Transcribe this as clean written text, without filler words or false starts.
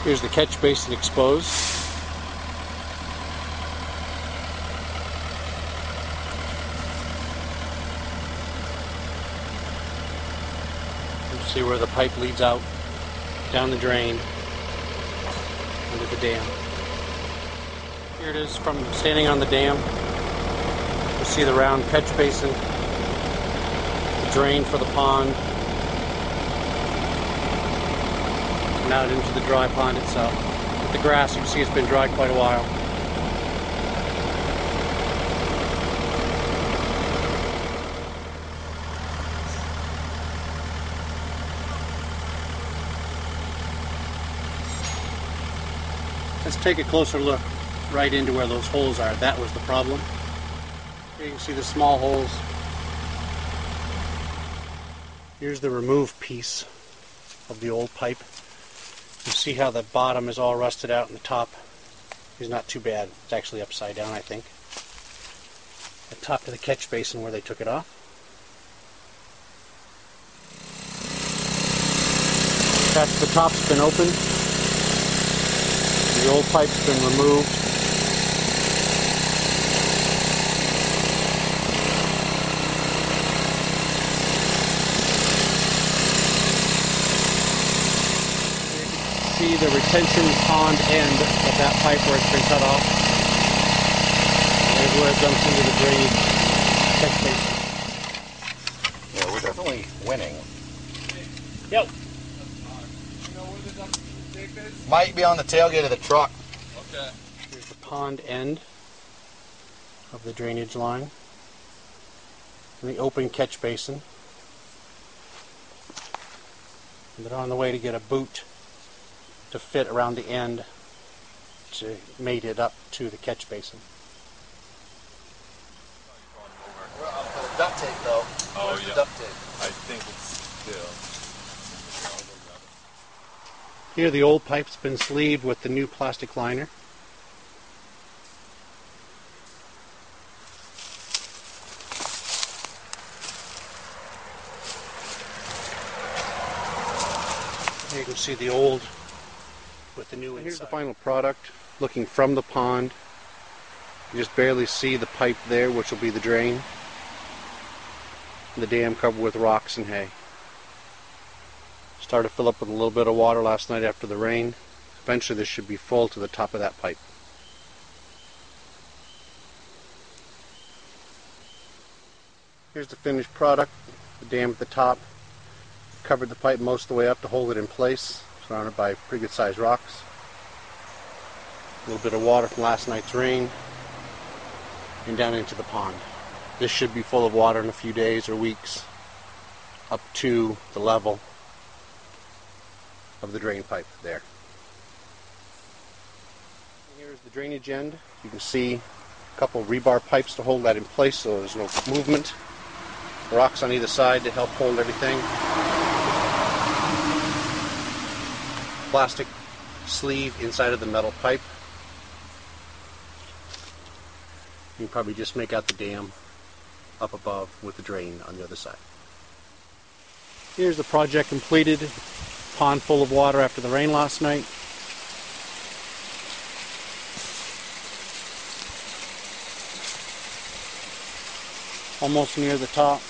Here's the catch basin exposed. You see where the pipe leads out down the drain under the dam. Here it is from standing on the dam. You see the round catch basin, the drain for the pond, and out into the dry pond itself. With the grass, you can see it's been dry quite a while. Let's take a closer look right into where those holes are. That was the problem. Here you can see the small holes. Here's the removed piece of the old pipe. You see how the bottom is all rusted out and the top is not too bad. It's actually upside down, I think. The top to the catch basin where they took it off. That's the top's been opened. The old pipe's been removed. See the retention pond end of that pipe where it's been cut off. There's where it dumps into the drainage catch basin. Yeah, we're definitely winning. Yep. Might be on the tailgate of the truck. Okay. Here's the pond end of the drainage line. And the open catch basin. And they're on the way to get a boot to fit around the end to mate it up to the catch basin. We're up for the duct tape though. Oh, Where's yeah. the duct tape? I think it's still. Here the old pipe's been sleeved with the new plastic liner. Here you can see the old with the new inside. Here's the final product, looking from the pond. You just barely see the pipe there, which will be the drain. And the dam covered with rocks and hay. Started to fill up with a little bit of water last night after the rain. Eventually this should be full to the top of that pipe. Here's the finished product. The dam at the top covered the pipe most of the way up to hold it in place, surrounded by pretty good sized rocks. A little bit of water from last night's rain and down into the pond. This should be full of water in a few days or weeks up to the level of the drain pipe there. Here's the drainage end. You can see a couple rebar pipes to hold that in place so there's no movement. Rocks on either side to help hold everything. Plastic sleeve inside of the metal pipe. You can probably just make out the dam up above with the drain on the other side. Here's the project completed. Pond full of water after the rain last night. Almost near the top.